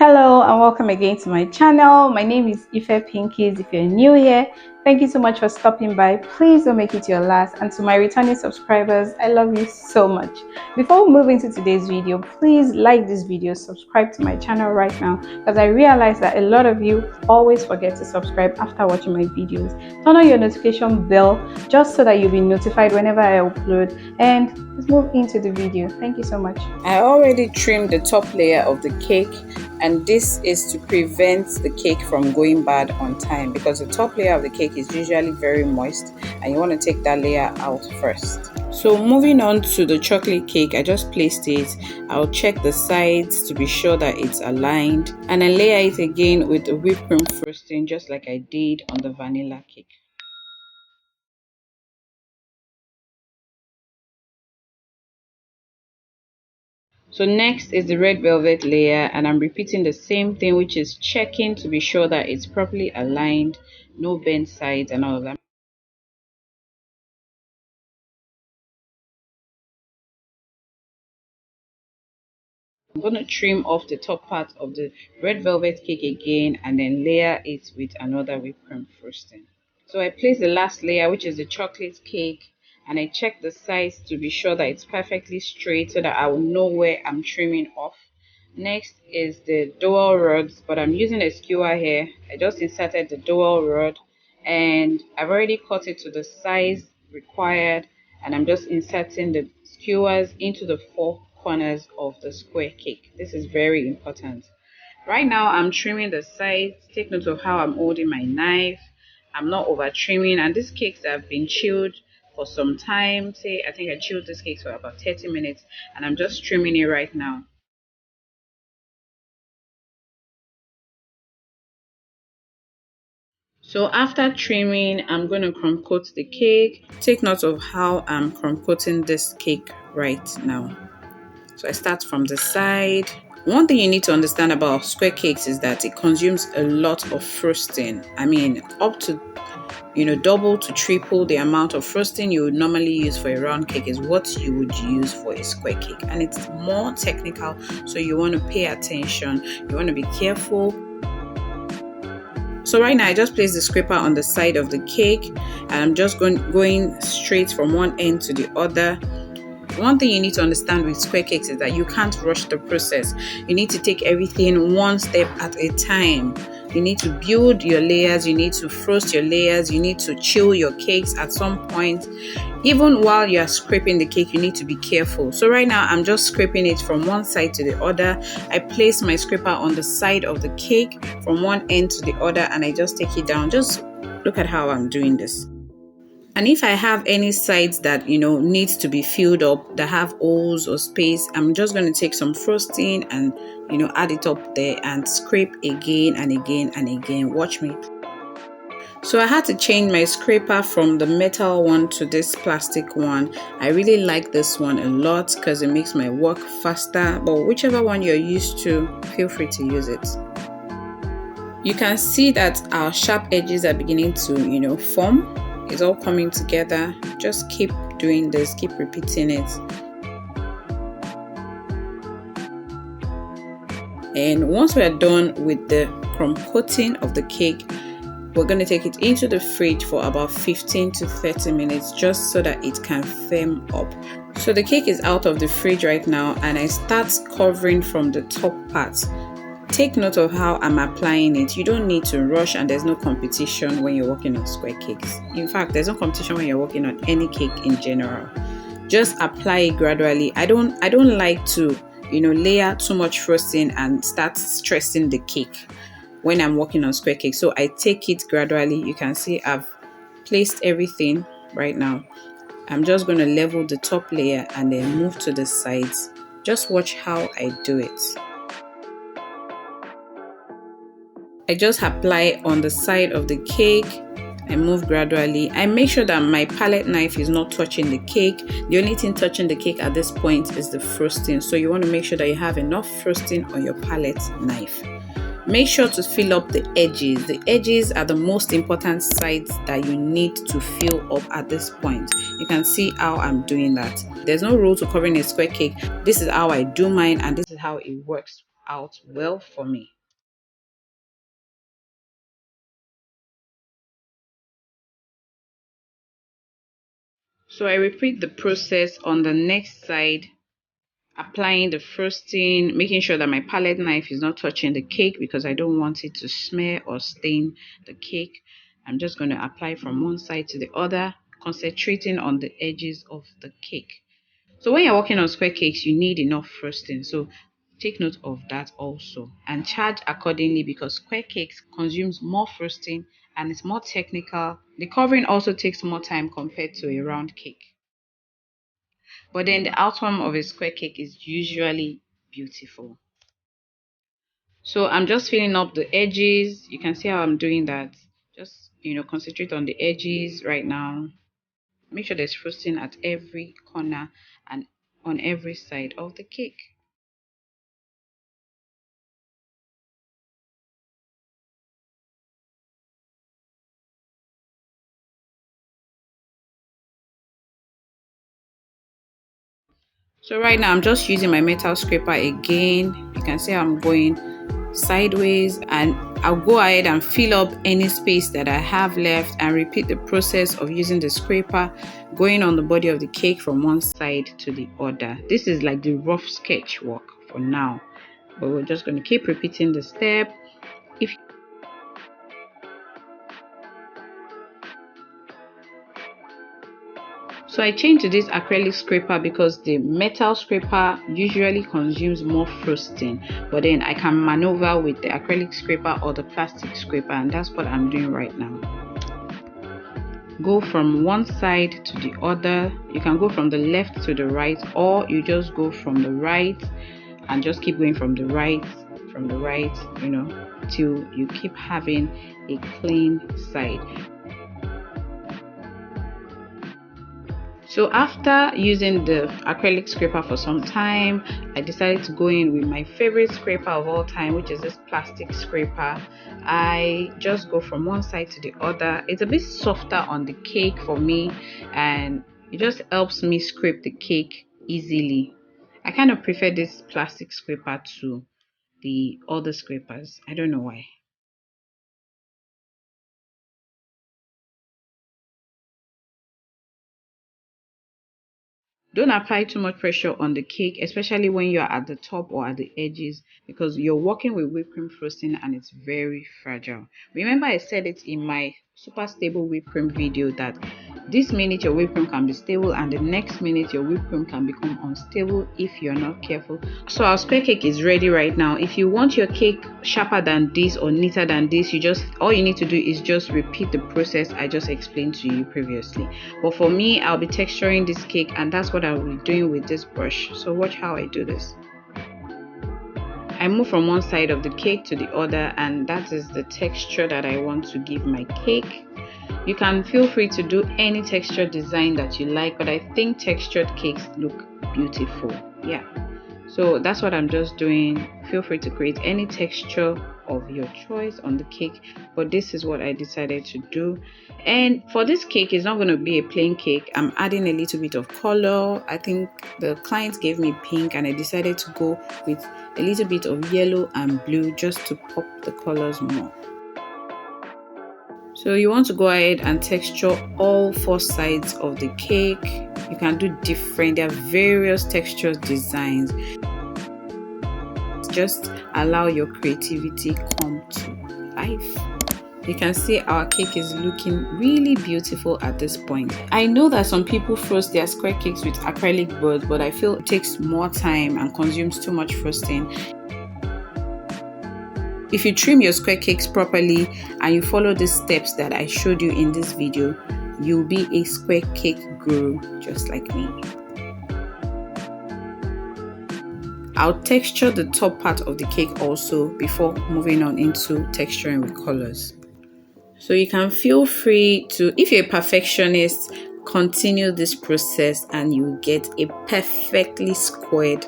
Hello and welcome again to my channel. My name is Ifepinkiestv. If you're new here, thank you so much for stopping by. Please don't make it your last. And to my returning subscribers, I love you so much. Before we move into today's video, please like this video, subscribe to my channel right now, because I realize that a lot of you always forget to subscribe after watching my videos. Turn on your notification bell just so that you'll be notified whenever I upload. And let's move into the video. Thank you so much. I already trimmed the top layer of the cake, and this is to prevent the cake from going bad on time, because the top layer of the cake is usually very moist and you want to take that layer out first. So moving on to the chocolate cake, I just placed it. I'll check the sides to be sure that it's aligned, and I layer it again with the whipped cream frosting just like I did on the vanilla cake. So next is the red velvet layer, and I'm repeating the same thing, which is checking to be sure that it's properly aligned, no bent sides and all of that. I'm going to trim off the top part of the red velvet cake again and then layer it with another whipped cream frosting. So I place the last layer, which is the chocolate cake, and I check the sides to be sure that it's perfectly straight so that I will know where I'm trimming off. Next is the dowel rods, but I'm using a skewer here. I just inserted the dowel rod and I've already cut it to the size required, and I'm just inserting the skewers into the four corners of the square cake. This is very important. Right now I'm trimming the sides. Take note of how I'm holding my knife. I'm not over trimming, and these cakes have been chilled for some time. I think I chilled this cake for about 30 minutes, and I'm just trimming it right now. So after trimming, I'm going to crumb coat the cake. Take note of how I'm crumb coating this cake right now. So I start from the side. One thing you need to understand about square cakes is that it consumes a lot of frosting. I mean, up to double to triple the amount of frosting you would normally use for a round cake is what you would use for a square cake, and it's more technical, so you want to pay attention, you want to be careful. So right now I just placed the scraper on the side of the cake, and I'm just going straight from one end to the other. One thing you need to understand with square cakes is that you can't rush the process. You need to take everything one step at a time. You need to build your layers, you need to frost your layers, you need to chill your cakes at some point. Even while you are scraping the cake, you need to be careful. So right now I'm just scraping it from one side to the other. I place my scraper on the side of the cake from one end to the other, and I just take it down. Just look at how I'm doing this. And if I have any sides that needs to be filled up, that have holes or space, I'm just going to take some frosting and add it up there and scrape again and again and again. Watch me. So I had to change my scraper from the metal one to this plastic one. I really like this one a lot because it makes my work faster, but whichever one you're used to, feel free to use it. You can see that our sharp edges are beginning to form. It's all coming together. Just keep doing this, keep repeating it. And once we're done with the crumb coating of the cake, we're going to take it into the fridge for about 15 to 30 minutes just so that it can firm up. So the cake is out of the fridge right now, and I start covering from the top part. Take note of how I'm applying it. You don't need to rush, and there's no competition when you're working on square cakes. In fact, there's no competition when you're working on any cake in general. Just apply it gradually. I don't like to layer too much frosting and start stressing the cake when I'm working on square cake. So I take it gradually. You can see I've placed everything right now. I'm just going to level the top layer and then move to the sides. Just watch how I do it. I just apply on the side of the cake. I move gradually. I make sure that my palette knife is not touching the cake. The only thing touching the cake at this point is the frosting. So you want to make sure that you have enough frosting on your palette knife. Make sure to fill up the edges. The edges are the most important sides that you need to fill up at this point. You can see how I'm doing that. There's no rule to covering a square cake. This is how I do mine, and this is how it works out well for me. So I repeat the process on the next side, applying the frosting, making sure that my palette knife is not touching the cake because I don't want it to smear or stain the cake. I'm just going to apply from one side to the other, concentrating on the edges of the cake. So when you're working on square cakes, you need enough frosting. So take note of that also and charge accordingly because square cakes consumes more frosting and it's more technical. The covering also takes more time compared to a round cake. But then the outcome of a square cake is usually beautiful. So I'm just filling up the edges. You can see how I'm doing that. Just, concentrate on the edges right now. Make sure there's frosting at every corner and on every side of the cake. So right now I'm just using my metal scraper again. You can see I'm going sideways and I'll go ahead and fill up any space that I have left and repeat the process of using the scraper going on the body of the cake from one side to the other. This is like the rough sketch work for now, but we're just going to keep repeating the step. If So I changed to this acrylic scraper because the metal scraper usually consumes more frosting, but then I can maneuver with the acrylic scraper or the plastic scraper, and that's what I'm doing right now. Go from one side to the other. You can go from the left to the right, or you just go from the right and just keep going from the right, till you keep having a clean side. So after using the acrylic scraper for some time, I decided to go in with my favorite scraper of all time, which is this plastic scraper. I just go from one side to the other. It's a bit softer on the cake for me, and it just helps me scrape the cake easily. I kind of prefer this plastic scraper to the other scrapers. I don't know why. Don't apply too much pressure on the cake, especially when you're at the top or at the edges, because you're working with whipped cream frosting and it's very fragile. Remember, I said it in my super stable whipped cream video that this minute your whipped cream can be stable and the next minute your whipped cream can become unstable if you're not careful. So our square cake is ready right now. If you want your cake sharper than this or neater than this, all you need to do is just repeat the process I just explained to you previously. But for me, I'll be texturing this cake and that's what I'll be doing with this brush. So watch how I do this. I move from one side of the cake to the other, and that is the texture that I want to give my cake. You can feel free to do any texture design that you like, but I think textured cakes look beautiful. Yeah, so that's what I'm just doing. Feel free to create any texture of your choice on the cake, but this is what I decided to do. And for this cake, it's not going to be a plain cake. I'm adding a little bit of color. I think the client gave me pink and I decided to go with a little bit of yellow and blue just to pop the colors more. So you want to go ahead and texture all four sides of the cake. You can do different, there are various texture designs. Just allow your creativity come to life. You can see our cake is looking really beautiful at this point. I know that some people frost their square cakes with acrylic boards, but I feel it takes more time and consumes too much frosting. If you trim your square cakes properly and you follow the steps that I showed you in this video, you'll be a square cake guru just like me. I'll texture the top part of the cake also before moving on into texturing with colors. So you can feel free to, if you're a perfectionist, continue this process and you get a perfectly squared,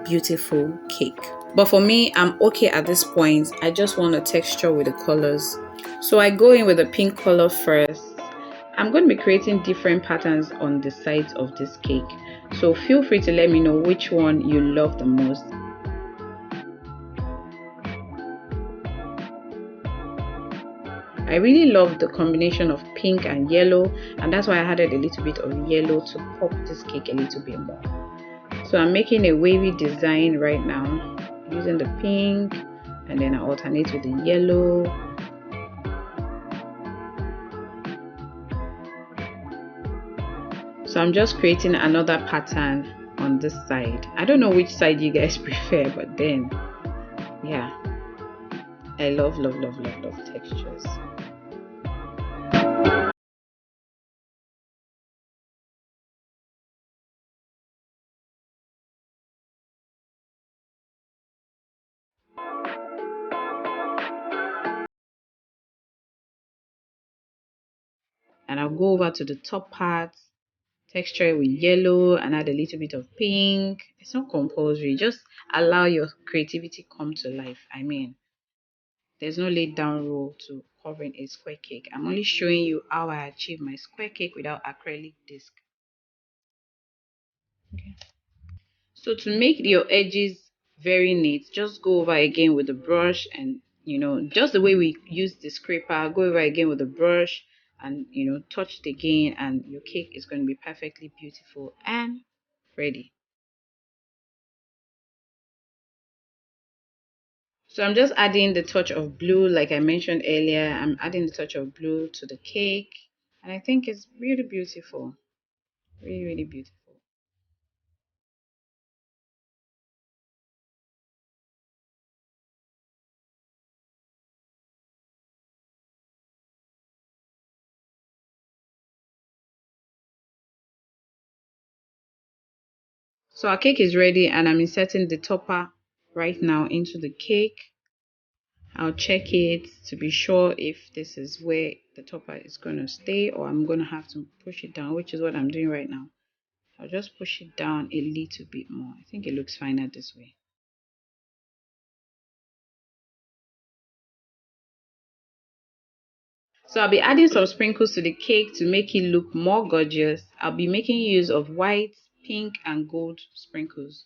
beautiful cake. But for me, I'm okay at this point. I just want to texture with the colors. So I go in with the pink color first. I'm going to be creating different patterns on the sides of this cake. So feel free to let me know which one you love the most. I really love the combination of pink and yellow, and that's why I added a little bit of yellow to pop this cake a little bit more. So I'm making a wavy design right now using the pink, and then I alternate with the yellow. So I'm just creating another pattern on this side. I don't know which side you guys prefer, but then yeah, I love textures. And I'll go over to the top part, texture it with yellow and add a little bit of pink. It's not compulsory, just allow your creativity come to life. I mean, there's no laid down rule to covering a square cake. I'm only showing you how I achieve my square cake without acrylic disc. Okay. So to make your edges very neat, just go over again with the brush, and just the way we use the scraper, go over again with the brush and touch it again, and your cake is going to be perfectly beautiful and ready. So I'm just adding the touch of blue, like I mentioned earlier. I'm adding the touch of blue to the cake, and I think it's really beautiful. Really beautiful. So our cake is ready, and I'm inserting the topper right now into the cake. I'll check it to be sure if this is where the topper is going to stay, or I'm going to have to push it down, which is what I'm doing right now. I'll just push it down a little bit more. I think it looks finer this way. So I'll be adding some sprinkles to the cake to make it look more gorgeous. I'll be making use of white, pink, and gold sprinkles.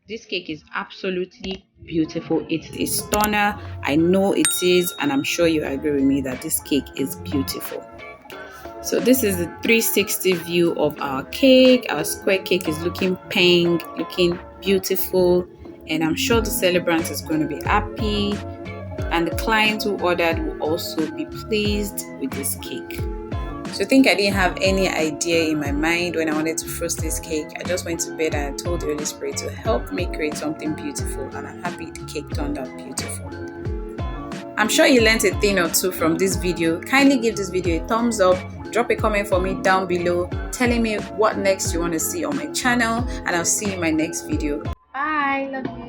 This cake is absolutely beautiful. It's a stunner. I know it is, and I'm sure you agree with me that this cake is beautiful. So this is the 360 view of our cake. Our square cake is looking pink, looking beautiful, and I'm sure the celebrant is going to be happy, and the client who ordered will also be pleased with this cake. So I think I didn't have any idea in my mind when I wanted to frost this cake. I just went to bed and I told the Holy Spirit to help me create something beautiful, and I'm happy the cake turned out beautiful. I'm sure you learned a thing or two from this video. Kindly give this video a thumbs up, drop a comment for me down below telling me what next you want to see on my channel, and I'll see you in my next video. Bye, love you.